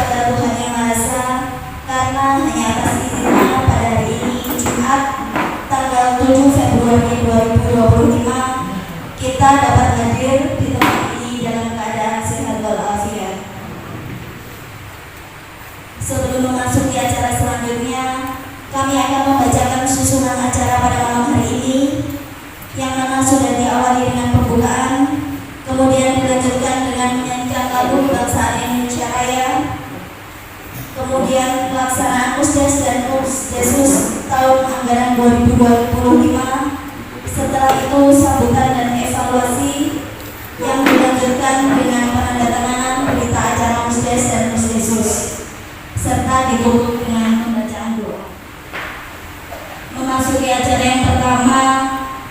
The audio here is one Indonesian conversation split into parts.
kepada Tuhan Yang Maha Esa, karena hanya atas izinnya pada hari ini Jumat tanggal 7 Februari 2025 kita dapat hadir di tempat ini dalam keadaan sehat walafiat. Sebelum memasuki acara selanjutnya, kami akan membacakan susunan acara pada malam hari ini, yang mana sudah diawali dengan pembukaan, kemudian dilanjutkan dengan menyanyikan lagu kebangsaan Indonesia Raya, kemudian pelaksanaan Musdes dan Musdesus tahun anggaran 2025. Setelah itu sambutan dan evaluasi yang dilanjutkan dengan penandatanganan berita acara Musdes dan Musdesus, serta ditutup dengan pembacaan doa. Memasuki acara yang pertama,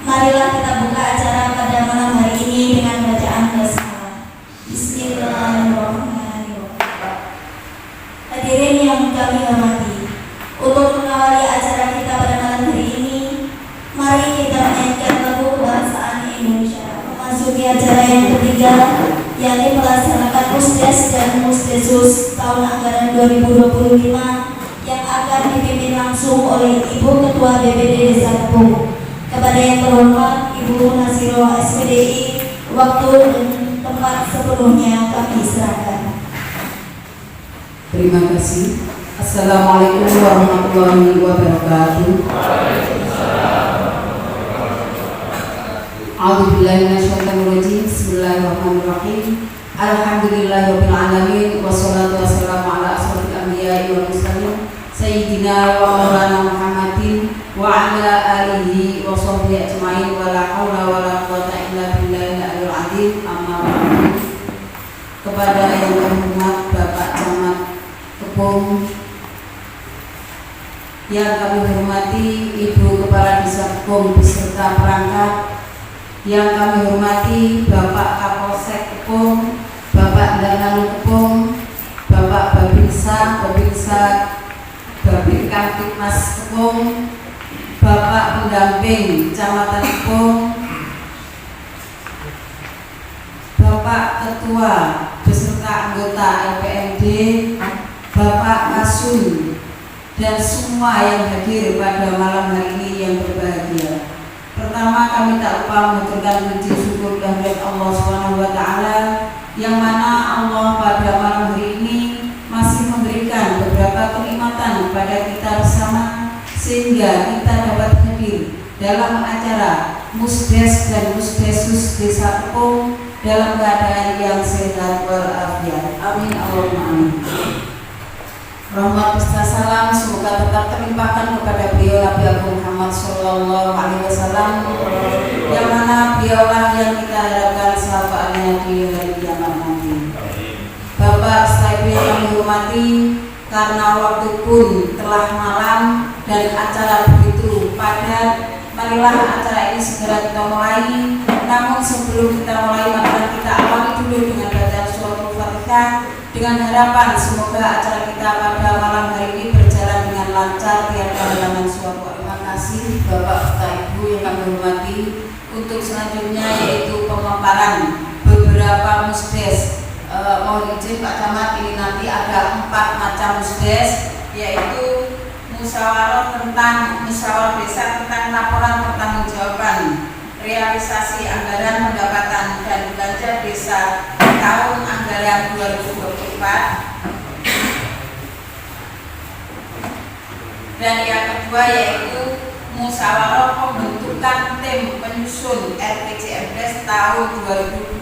marilah kita buka acara pada malam hari ini dengan bacaan basmalah. Bismillahirrahmanirrahim. Hadirin yang kami hormati, untuk mengawali acara kita pada malam hari ini, mari kita menyanyikan lagu kebangsaan Indonesia. Memasuki acara yang ketiga, yakni melaksanakan Musdes dan Musdesus tahun anggaran 2025 yang akan dipimpin langsung oleh Ibu Ketua BPD Desa Kepung. Kepada yang terhormat Ibu Nasiro SPDI, waktu dan tempat sepenuhnya kami serahkan. Terima kasih. Assalamualaikum warahmatullahi wabarakatuh. A'udzubillahi minasyaitonirrajim. Bismillahirrahmanirrahim. Alhamdulillahirabbil alamin wassalatu wassalamu ala asyrofil anbiya'i wal mursalin sayyidina wa maulana Muhammadin wa ala alihi wa sahbihi ajmain wa la haula wa la quwwata illa billahil aliyyil azim. Amma ba'du. Kepada yang terhormat Bapak Camat Kepung, yang kami hormati Ibu Kepala Desa Kepung beserta perangkat, yang kami hormati Bapak Kapolsek Kepung, Bapak Dananu Kepung, Bapak Babinsa Babin Kamtipmas Kepung, Bapak Pendamping Kecamatan Kepung, Bapak Ketua beserta anggota LPMD, Bapak Kasun, dan semua yang hadir pada malam hari ini yang berbahagia. Pertama, kami tak lupa mengaturkan puji syukur kehadirat Allah SWT, yang mana Allah pada malam hari ini masih memberikan beberapa kenikmatan kepada kita bersama, sehingga kita dapat hadir dalam acara Musdes dan Musdesus Desa Kepung dalam keadaan yang sehat walafiat. Amin Allahumma amin. Rahmat beserta salam semoga tetap terlimpahkan kepada beliau Nabi Agung Muhammad Sallallahu Alaihi Wasallam, yang mana beliaulah yang kita harapkan syafaatnya di hari kiamat nanti. Bapak setelah itu yang kami hormati, karena waktu pun telah malam dan acara begitu padat, marilah acara ini segera kita mulai. Namun sebelum kita mulai, maka kita awali dulu dengan bacaan surat Al-Fatihah, dengan harapan semoga acara kita pada malam hari ini berjalan dengan lancar tiada halangan suatu. Terima kasih Bapak Bapak Ibu yang kami hormati. Untuk selanjutnya yaitu pemaparan beberapa musdes. Mohon izin Pak Camat, ini nanti ada 4 macam musdes, yaitu musyawarah desa tentang laporan pertanggungjawaban realisasi anggaran pendapatan dan belanja desa tahun anggaran 2024, dan yang kedua yaitu musyawarah pembentukan tim penyusun RPJMD tahun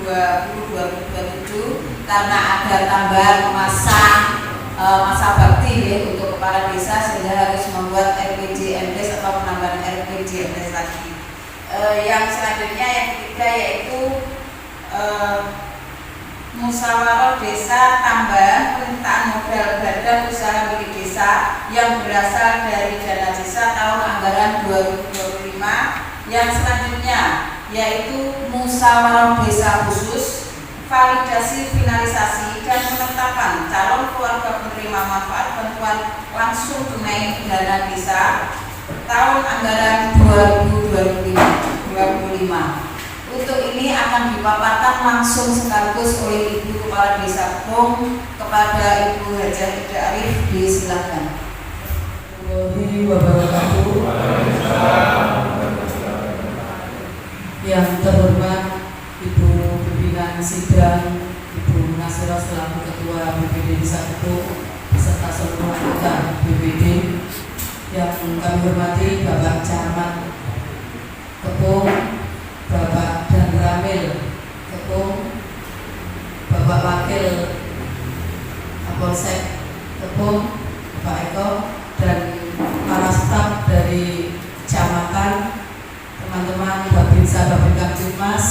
2020-2027 karena ada tambahan masa bakti untuk kepala desa, sehingga harus membuat RPJMD atau penambahan RPJMD lagi. Yang selanjutnya yang ketiga yaitu musyawarah desa tambahan permintaan modal badan usaha milik desa yang berasal dari dana desa tahun anggaran 2025. Yang selanjutnya yaitu musyawarah desa khusus, validasi, finalisasi, dan penetapan calon keluarga penerima manfaat bantuan langsung tunai dana desa tahun anggaran 2025. Untuk ini akan dipaparkan langsung sekaligus oleh Ibu Kepala Desa Kepung kepada Ibu Hajah Ida Arif. Disilakan. Yang terhormat Ibu Pimpinan Sidang, Ibu Nasira selaku Ketua BPD Desa Kepung beserta seluruh anggota BPD, yang kami hormati Bapak Camat Kepung, Bapak Dan Ramil Kepung, Bapak Wakil Kapolsek Kepung, Pak Eko, dan para staf dari kecamatan, teman-teman Babinsa Babin Kamtipmas,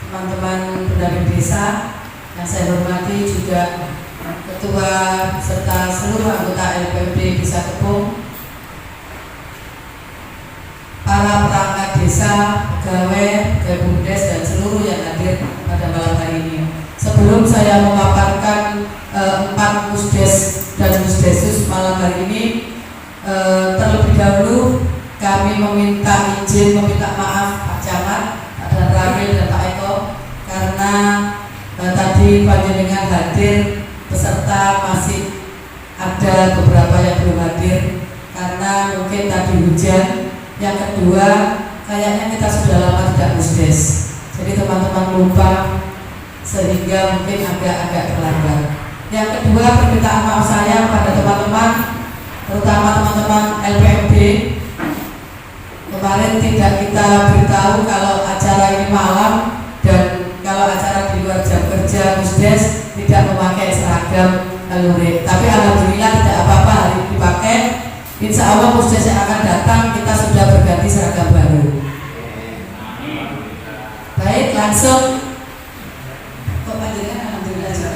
teman-teman pendamping desa yang saya hormati, juga ketua serta seluruh anggota LPMD Desa Kepung, para perangkat desa, pegawai, BUMDes, dan seluruh yang hadir pada malam hari ini. Sebelum saya memaparkan 4 musdes dan musdesus malam hari ini, terlebih dahulu kami meminta maaf Pak Camat, Pak Dan Ramil, dan Pak Eko, karena tadi panjenengan hadir beserta masih ada beberapa yang belum hadir karena mungkin tadi hujan. Yang kedua, kayaknya kita sudah lama tidak musdes, jadi teman-teman lupa sehingga mungkin agak terlambat. Yang kedua, permintaan maaf saya pada teman-teman, terutama teman-teman LPMD. Kemarin tidak kita beritahu kalau acara ini malam, dan kalau acara di luar jam kerja musdes tidak memakai seragam lurik. Tapi alhamdulillah tidak apa-apa, hari ini dipakai. Insya Allah musdes yang akan datang kita sudah berganti seragam baru. Baik, langsung. Kok panjenengan alhamdulillah juga.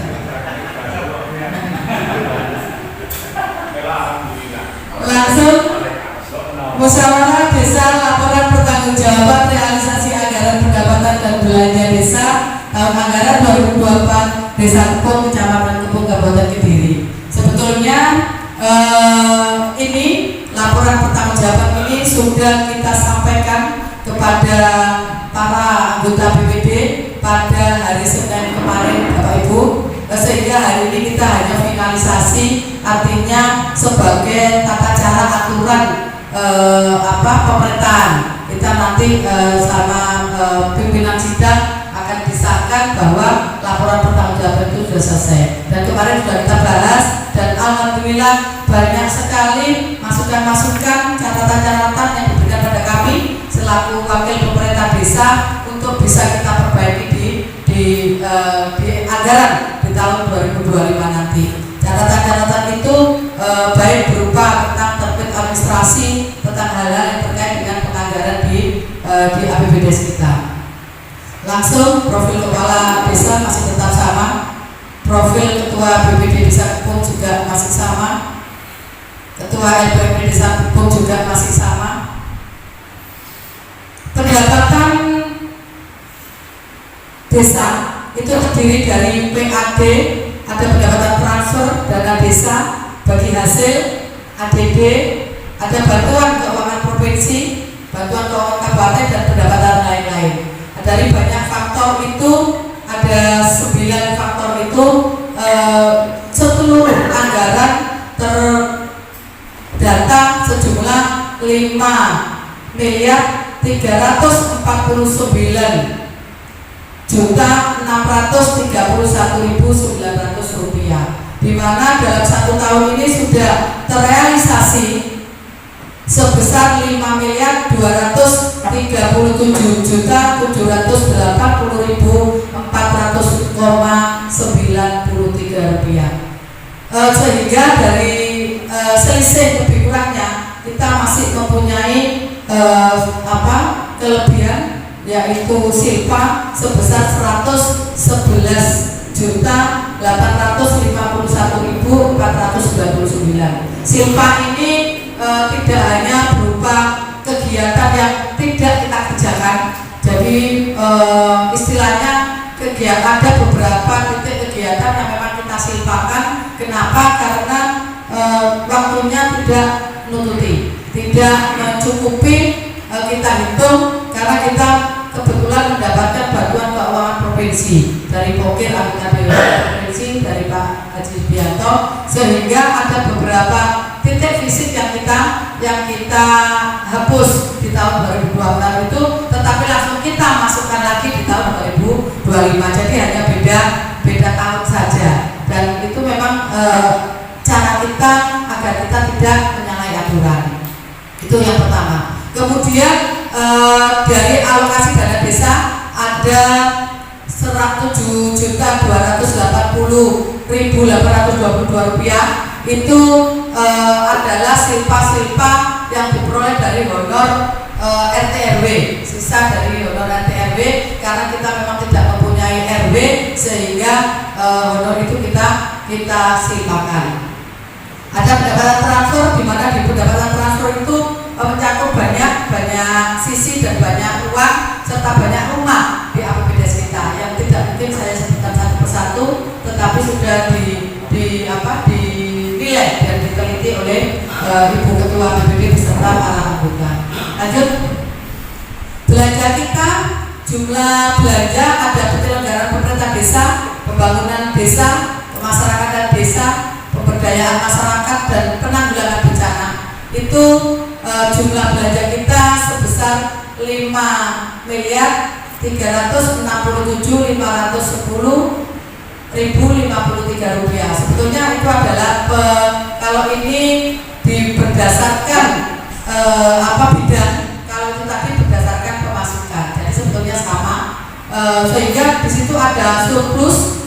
Langsung musyawarah desa laporan pertanggungjawaban realisasi anggaran pendapatan dan belanja desa tahun anggaran 2024 Desa Kepung, Kecamatan Kepung, Kabupaten Kediri. Sebetulnya ini laporan pertanggungjawaban ini sudah kita sampaikan kepada para anggota BPD pada hari Senin kemarin, Bapak Ibu, sehingga hari ini kita hanya finalisasi, artinya sebagai tata cara aturan pemerintahan. Kita nanti sama pimpinan sidang akan disahkan bahwa laporan pertanggungjawaban itu sudah selesai. Dan kemarin sudah kita bahas, dan alhamdulillah banyak sekali masukan-masukan, catatan-catatan yang diberikan pada kami selaku wakil pemerintah desa untuk bisa kita perbaiki di anggaran di tahun 2025 nanti. Catatan-catatan itu baik berupa tentang tertib administrasi, tentang hal-hal yang terkait dengan penganggaran di APBD kita. Langsung profil kepala desa masih tetap sama, profil ketua BPD Desa Kepung juga masih sama, ketua LPMD Desa Kepung juga masih sama. Pendapatan desa itu terdiri dari PAD, ada pendapatan transfer dana desa bagi hasil, ADD, ada bantuan keuangan provinsi, bantuan keuangan kabupaten, dan pendapatan lain-lain. Dari banyak faktor itu, ada 9 faktor itu, seluruh anggaran terdata sejumlah 5.349.631.900 rupiah, di mana dalam 1 tahun ini sudah terrealisasi sebesar 5.237.480.400,93 rupiah. Sehingga dari selisih lebih kurangnya kita masih mempunyai kelebihan, yaitu silpa sebesar 111.851.499. Silpa ini tidak hanya berupa kegiatan yang tidak kita kerjakan. Jadi istilahnya kegiatan, ada beberapa titik kegiatan yang memang kita silpakan. Kenapa? Karena waktunya tidak menutupi, tidak mencukupi kita hitung, karena kita kebetulan mendapatkan bantuan keuangan provinsi, dari Pokir anggota Dewan Provinsi, dari Pak Haji Bianto, sehingga ada beberapa titik fisik yang kita hapus di tahun 2026 itu, tetapi langsung kita masukkan lagi di tahun 2025. Jadi hanya beda tahun saja, dan itu memang cara kita agar kita tidak menyalahi aturan. Itu yang pertama. Kemudian dari alokasi dana desa ada 107.280.822 rupiah. Itu adalah silpa-silpa yang diperoleh dari honor RT RW, sisa dari honor RT RW, karena kita memang tidak mempunyai RW, sehingga honor itu kita silpakan. Ada pendapatan transfer, di mana di pendapatan transfer itu mencakup banyak sisi dan banyak uang serta banyak rumah di APBDes kita yang tidak mungkin saya sebutkan satu persatu, tetapi sudah dinilai dan diteliti oleh Ibu Ketua BPD beserta para anggota. Lanjut, belanja kita, jumlah belanja ada penyelenggaraan pemerintah desa, pembangunan desa, kemasyarakatan desa, pemberdayaan masyarakat, dan penanggulangan bencana. Itu jumlah belanja kita sebesar 5.367.510.053 rupiah. Sebetulnya itu adalah kalau ini berdasarkan bidang, kalau itu tadi berdasarkan pemasukan. Jadi sebetulnya sama, sehingga di situ ada surplus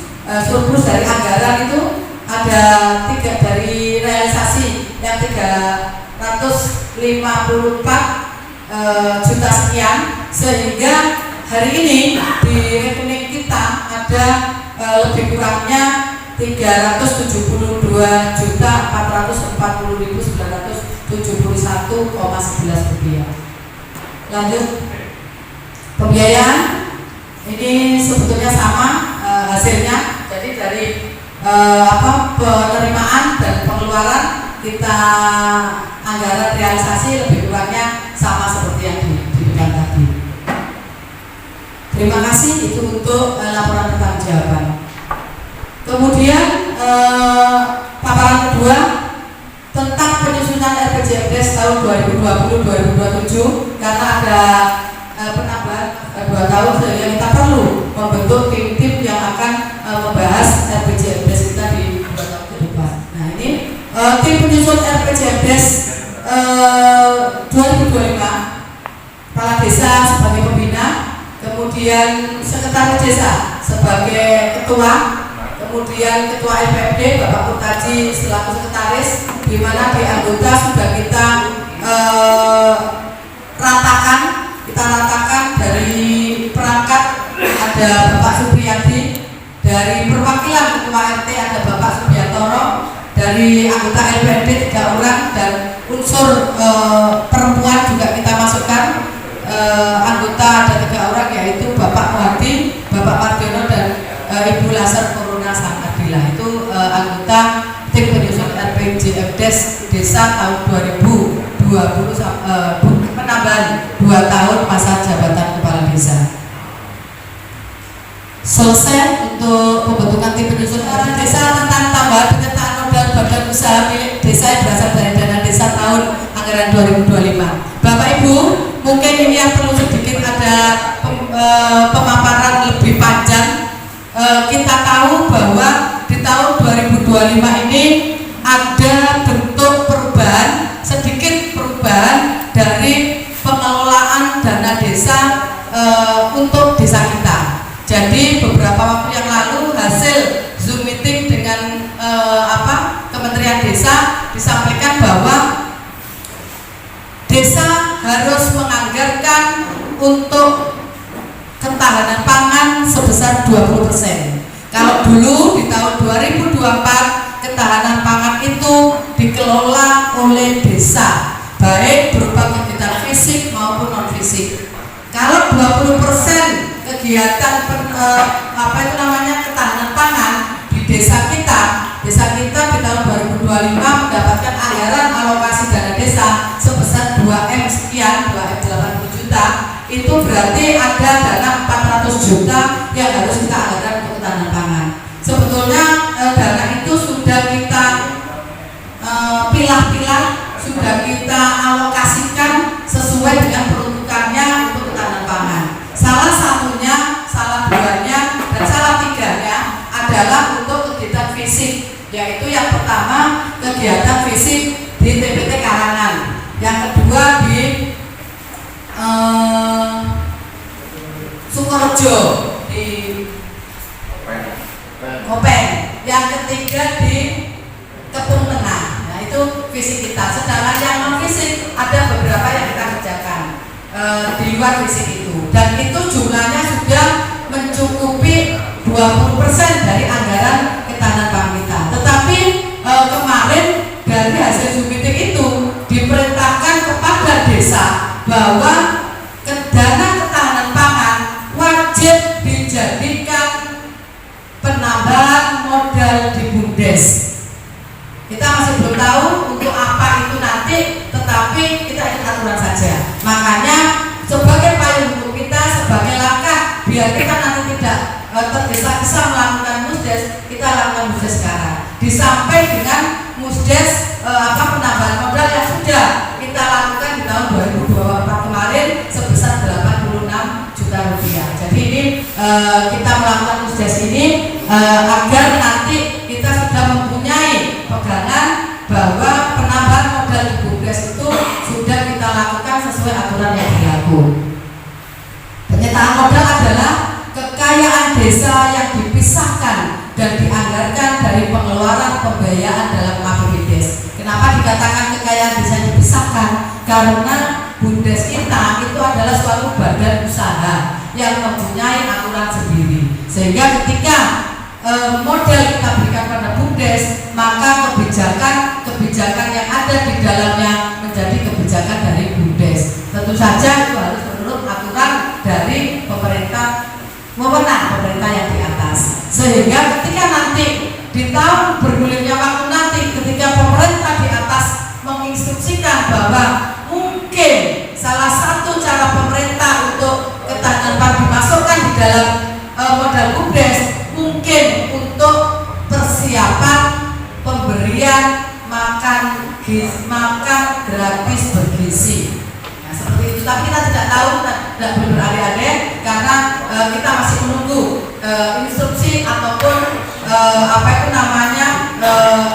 dari anggaran itu ada 3 dari realisasi yang 354 juta sekian, sehingga hari ini di rekening kita ada lebih kurangnya 374.440.971,11 rupiah. Lanjut, pembiayaan ini sebetulnya sama hasilnya. Jadi dari penerimaan dan pengeluaran kita anggaran realisasi lebih kurangnya sama seperti yang diberikan tadi. Terima kasih, itu untuk laporan pertanggungjawaban. Kemudian paparan kedua tentang penyusunan RPJMDes tahun 2020-2027, karena ada penambahan 2 tahun, sehingga kita perlu membentuk tim-tim yang akan membahas RPJMDes kita di 2 tahun ke depan. Nah, ini tim penyusun RPJMDes 2025, kepala desa sebagai pembina, kemudian sekretaris desa sebagai ketua, kemudian ketua LPMD Bapak Purkaji selaku sekretaris, di mana di anggota sudah kita ratakan dari perangkat ada Bapak Supriyadi, dari perwakilan ketua RT ada Bapak Subiantoro, dari anggota LPMD 3 orang, dan unsur perempuan juga kita masukkan. Anggota ada 3 orang, yaitu Bapak Muhadi, Bapak Mardiono, dan Ibu Laser Corona Sangkadila. Itu anggota tim penyusun RPJMDes desa tahun 2020, penambahan 2 tahun masa jabatan kepala desa. Selesai untuk pembentukan tim penyusun desa tentang tambahan penyertaan modal badan usaha milik desa yang berasal dari dana desa tahun anggaran 2025. Bapak Ibu, mungkin ini yang perlu sedikit ada pemaparan lebih panjang. Kita tahu bahwa di tahun 2025 ini ada bentuk perubahan, sedikit perubahan dari pengelolaan dana desa untuk desa kita. Jadi beberapa waktu yang lalu hasil Zoom meeting dengan Kementerian Desa disampaikan bahwa desa harus menganggarkan untuk ketahanan pangan sebesar 20%. Kalau dulu di tahun 2024 ketahanan pangan itu dikelola oleh desa, baik berupa kegiatan fisik maupun non fisik. Kalau 20% kegiatan ketahanan pangan di desa kita di tahun 2025 mendapatkan anggaran alokasi dana desa sebesar 2M sekian, 2M 80 juta. Itu berarti ada dana 200 juta yang harus kita anggarkan untuk ketahanan pangan. Sebetulnya dana itu sudah kita pilah-pilah, sudah kita alokasikan sesuai dengan peruntukannya untuk ketahanan pangan. Salah satunya, salah duanya, dan salah tiganya adalah untuk kegiatan fisik, yaitu yang pertama kegiatan fisik di TPT Karangan, yang kedua di Sukorejo, di Kopeng, yang ketiga di Kepung Tengah. Nah itu fisik kita. Sedangkan yang non fisik ada beberapa yang kita kerjakan di luar fisik itu, dan itu jumlahnya sudah mencukupi 20% dari anggaran ketahanan pangan kita. Tetapi kemarin dari hasil Zoom meeting itu diperintahkan kepada desa bahwa dana ketahanan pangan wajib dijadikan penambahan modal di BUMDes. Kita masih belum tahu untuk apa itu nanti, tetapi kita ikut aturan saja. Makanya sebagai payung hukum kita, sebagai langkah biar kita nanti tidak tergesa-gesa melakukan musdes, kita lakukan musdes sekarang. Disampaikan dengan musdes penambahan modal yang sudah kita lakukan di tahun 2024 kemarin sebesar 86 juta rupiah. Jadi ini kita melakukan musdes ini agar nanti kita sudah mempunyai pegangan bahwa penambahan modal di BUMDes itu sudah kita lakukan sesuai aturan yang berlaku. Penyertaan modal adalah kekayaan desa yang dipisahkan dan dianggarkan dari pengeluaran pembiayaan dalam APBDes. Kenapa dikatakan kekayaan desa yang dipisahkan? Karena BUMDes kita itu adalah suatu badan usaha yang mempunyai aturan sendiri, sehingga ketika model kita berikan pada BUMDes, maka kebijakan yang ada di dalamnya menjadi kebijakan dari BUMDes. Tentu saja itu harus menurut aturan dari pemerintah, wewenang pemerintah yang di atas. Sehingga ketika nanti di tahun bergulirnya waktu nanti, ketika pemerintah di atas menginstruksikan bahwa mungkin salah satu cara pemerintah untuk ketahanan pangan dimasukkan di dalam modal BUMDes, mungkin untuk persiapan pemberian makan gratis bergizi. Nah, seperti itu. Tapi kita tidak tahu, tidak boleh berandai-andai karena kita masih menunggu instruksi ataupun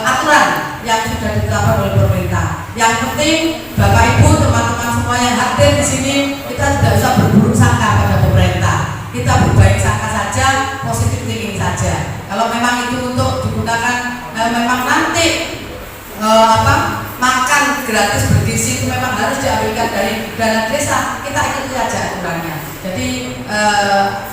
aturan yang sudah ditetapkan oleh pemerintah. Yang penting Bapak Ibu, teman-teman semua yang hadir di sini, kita tidak usah berburuk sangka pada pemerintah. Kita berbaik sangka saja, positif thinking saja. Kalau memang itu untuk digunakan, memang nanti makan gratis bergizi itu memang harus diambilkan dari dana desa, kita ikuti saja aturannya. Jadi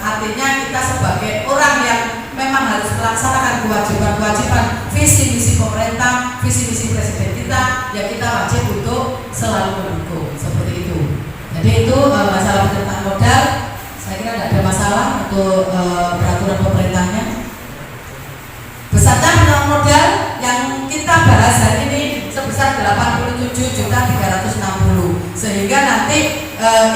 artinya kita sebagai orang yang memang harus melaksanakan kewajiban-kewajiban visi misi pemerintah, visi misi presiden kita, ya kita wajib untuk selalu mendukung seperti itu. Jadi itu masalah penyertaan modal. Saya kira tidak ada masalah untuk peraturan pemerintahnya. Besarnya penyertaan modal yang kita bahas hari ini sebesar 87.360, sehingga nanti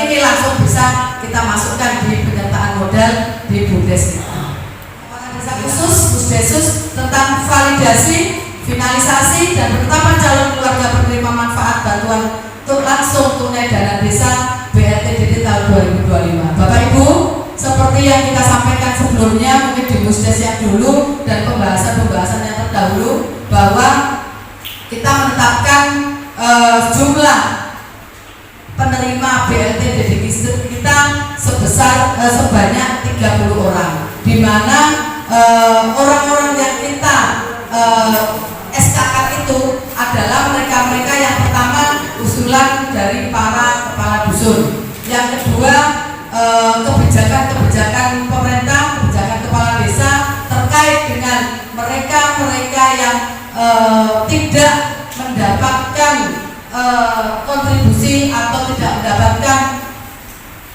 ini langsung bisa kita masukkan di penyertaan modal di BUMDes kita. Apakah desa khusus, Pusdesus tentang validasi, finalisasi dan penetapan calon keluarga penerima manfaat bantuan untuk langsung tunai dana desa BLTDD tahun 2025. Bapak Ibu, seperti yang kita sampaikan sebelumnya, mungkin di Pusdes yang dulu dan pembahasan yang terdahulu, bahwa kita menetapkan jumlah penerima BLTDD kita sebesar sebanyak 30 orang, di mana orang-orang yang kita SKK itu adalah mereka-mereka yang pertama usulan dari para kepala dusun, yang kedua kebijakan-kebijakan pemerintah, kebijakan kepala desa terkait dengan mereka-mereka yang tidak mendapatkan kontribusi atau tidak mendapatkan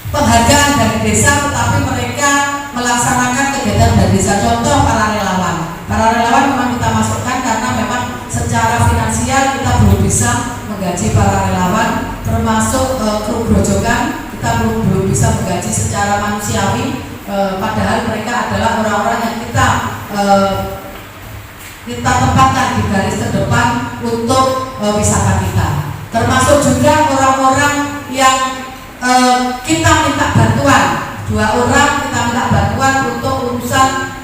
penghargaan dari desa, tetapi mereka melaksanakan kegiatan dari desa. Contoh para relawan. Para relawan memang kita masukkan karena memang secara finansial kita belum bisa menggaji para relawan, termasuk kru grojogan kita belum bisa menggaji secara manusiawi padahal mereka adalah orang-orang yang kita tempatkan di garis terdepan untuk wisata kita. Termasuk juga orang-orang yang kita minta bantuan. 2 orang kita minta bantuan untuk urusan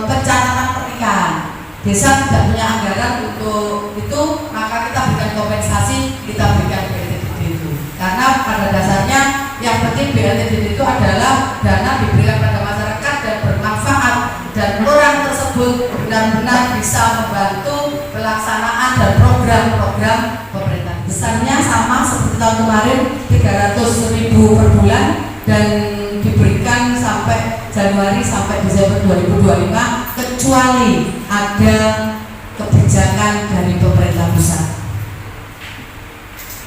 pencatatan pernikahan. Desa tidak punya anggaran untuk itu, maka kita berikan kompensasi, kita berikan BLTDD itu. Karena pada dasarnya yang penting BLTDD itu adalah dana diberikan pada masyarakat dan bermanfaat, dan orang tersebut benar-benar bisa membantu pelaksanaan dan program-program pemerintah. Besarnya sama seperti tahun kemarin, 300.000 per bulan, dan diberikan sampai Januari sampai Desember 2025, kecuali ada kebijakan dari pemerintah pusat.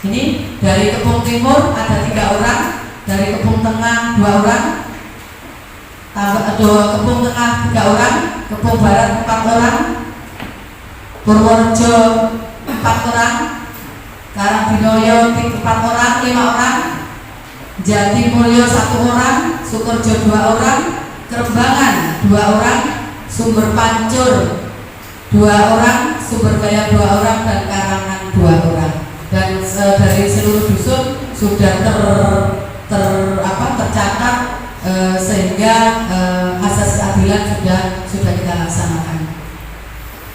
Ini dari Kepung Timur ada 3 orang, dari Kepung Tengah 2 orang, Kepung Tengah 3 orang, Kepung Barat 4 orang, Purworejo 4 orang, Karangdinoyo 4 orang, 5 orang, Jatimulyo 1 orang, Sukorejo 2 orang, Kerembangan 2 orang, Sumber Pancur 2 orang, Sumberjaya 2 orang, dan Karangan 2 orang. Dan dari seluruh dusun sudah tercatat, sehingga asas keadilan sudah kita laksanakan.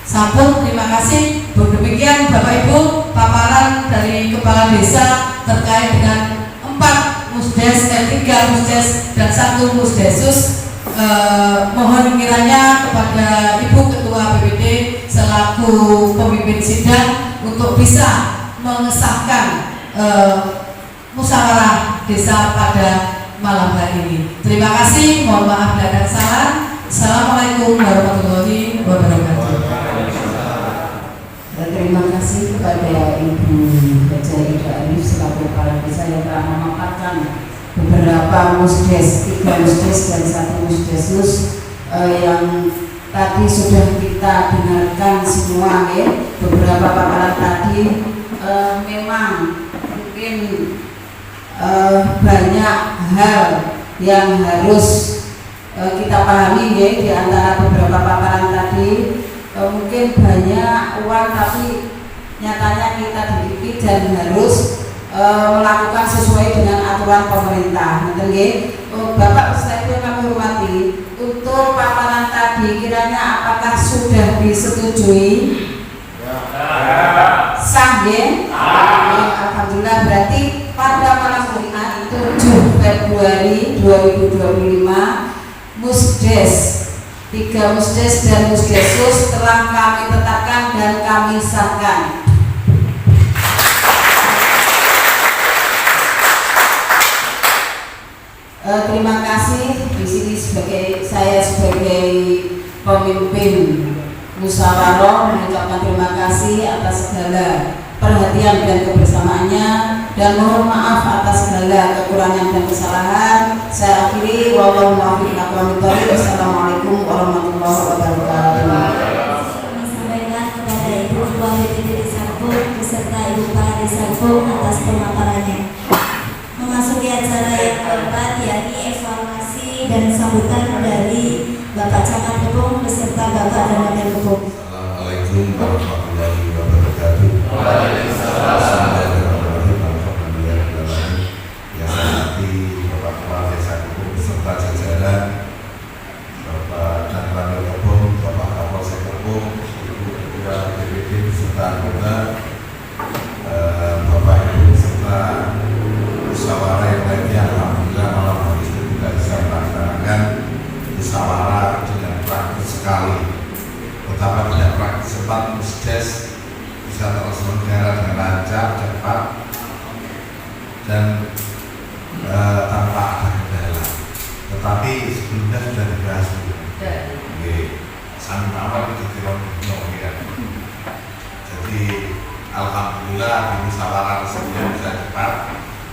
Sampun, terima kasih. Demikian Bapak Ibu paparan dari Kepala Desa terkait dengan 4 musdes, 3 musdes dan 1 musdesus. Mohon kiranya kepada Ibu Ketua BPD selaku pemimpin sidang untuk bisa mengesahkan musyawarah desa pada malam hari ini. Terima kasih, mohon maaf bila ada kesalahan. Assalamualaikum warahmatullahi wabarakatuh. Terima kasih kepada Ibu Haja Ida Arif selaku Kepala Desa yang telah memaparkan beberapa musdes, 3 musdes dan 1 musdesus yang tadi sudah kita dengarkan semua ya. Beberapa paparan tadi memang mungkin banyak hal yang harus kita pahami ya, di antara beberapa paparan tadi. Mungkin banyak uang tapi nyatanya kita dididik dan harus melakukan sesuai dengan aturan pemerintah. Bapak Ibu yang kami hormati, untuk paparan tadi kiranya apakah sudah disetujui? Sah ya? Alhamdulillah, berarti pada malam Jumat 7 Februari 2025 musdes, 3 musdes dan musdesus telah kami tetapkan dan kami sahkan. Terima kasih. Di sini saya sebagai pemimpin musyawarah mengucapkan terima kasih atas segala perhatian dan kebersamaannya, dan mohon maaf atas segala kekurangan dan kesalahan. Saya akhiri, wallahu muwaffiq ila aqwamit thoriq. Wassalamualaikum warahmatullahi wabarakatuh. Kami sampaikan kepada Ibu Ketua BPD Desa Kepung beserta Ibu Kepala Desa Kepung atas pemaparannya. Memasuki acara yang keempat, yakni evaluasi dan sambutan dari Bapak Camat Kepung beserta Bapak dan Wakil Kepung. Assalamualaikum warahmatullahi wabarakatuh. Waalaikumsalam. Yang nanti Bapak Kepala Desa Kepung beserta jajaran, Bapak dan Wakil Kepung, Bapak Kapolsek Kepung, Ibu Ketua BPD beserta anggota, Bapak Ibu beserta musyawarah yang lainnya. Alhamdulillah malam hari ini kita bisa melaksanakan musyawarah dengan praktis sekali. Betapa tidak praktis 4 musdes bisa terselenggara dengan lancar, cepat, dan tanpa ada kendala. Tetapi sebelumnya sudah dibahas dulu. Sampai awal itu ya. Jadi alhamdulillah di musyawarah tersebut bisa cepat.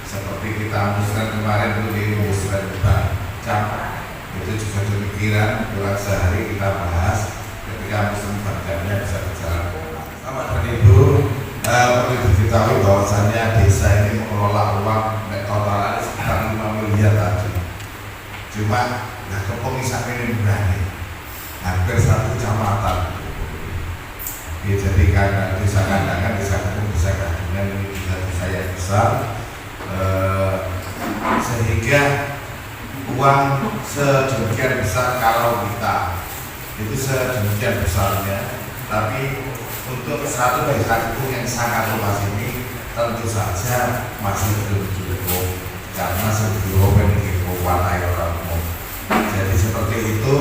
Seperti kita musyawarah kemarin itu di musyawarah jam itu juga demikian, kurang sehari kita bahas ketika musim bagiannya bisa berjalan. Bapak dan Ibu, perlu diketahui bahwasannya desa ini mengelola uang totalnya sekitar 5 miliar tadi. Cuma Kepung ini berani hampir satu kecamatan. Ya, jadi karena desa Kandangan, desa Kepung, desa Kadungan ini juga desa yang besar, sehingga uang sedemikian besar kalau kita itu sedemikian besarnya, tapi untuk satu desa Kepung yang sangat luas ini tentu saja masih belum cukup karena sebelum ini warna orang umum. Jadi seperti itu,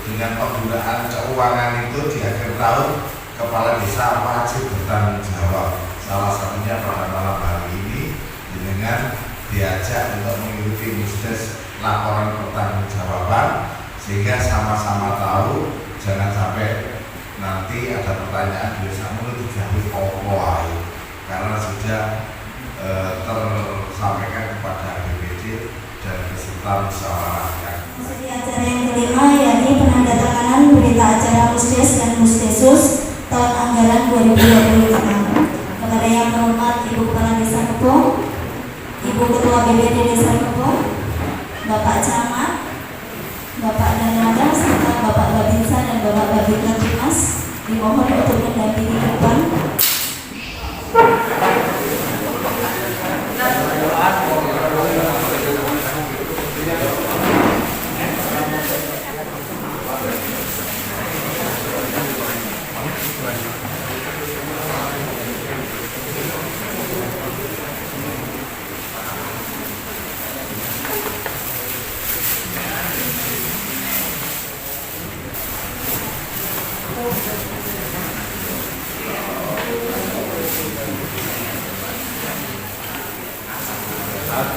dengan penggunaan keuangan itu di akhir tahun kepala desa wajib bertanggung jawab. Salah satunya pada malam hari ini dengan diajak untuk mengikuti musdes laporan pertanggungjawaban, sehingga sama-sama tahu, jangan sampai nanti ada pertanyaan biasa menurut gawe opo ae, karena sudah tersampaikan kepada BPD dan beserta musyawarah. Masuki acara yang kelima, yakni penandatanganan berita acara Musdes dan Musdesus tahun anggaran 2025. Kepada yang terhormat Ibu Kepala Desa Kepung, Ibu Ketua BPD Desa Kepung, Bapak Camat, Bapak Danada, serta Bapak Babinsa dan Bapak Babinsa Dinas, dimohon untuk mendampingi ke depan.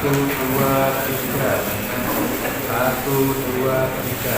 Satu, dua, tiga.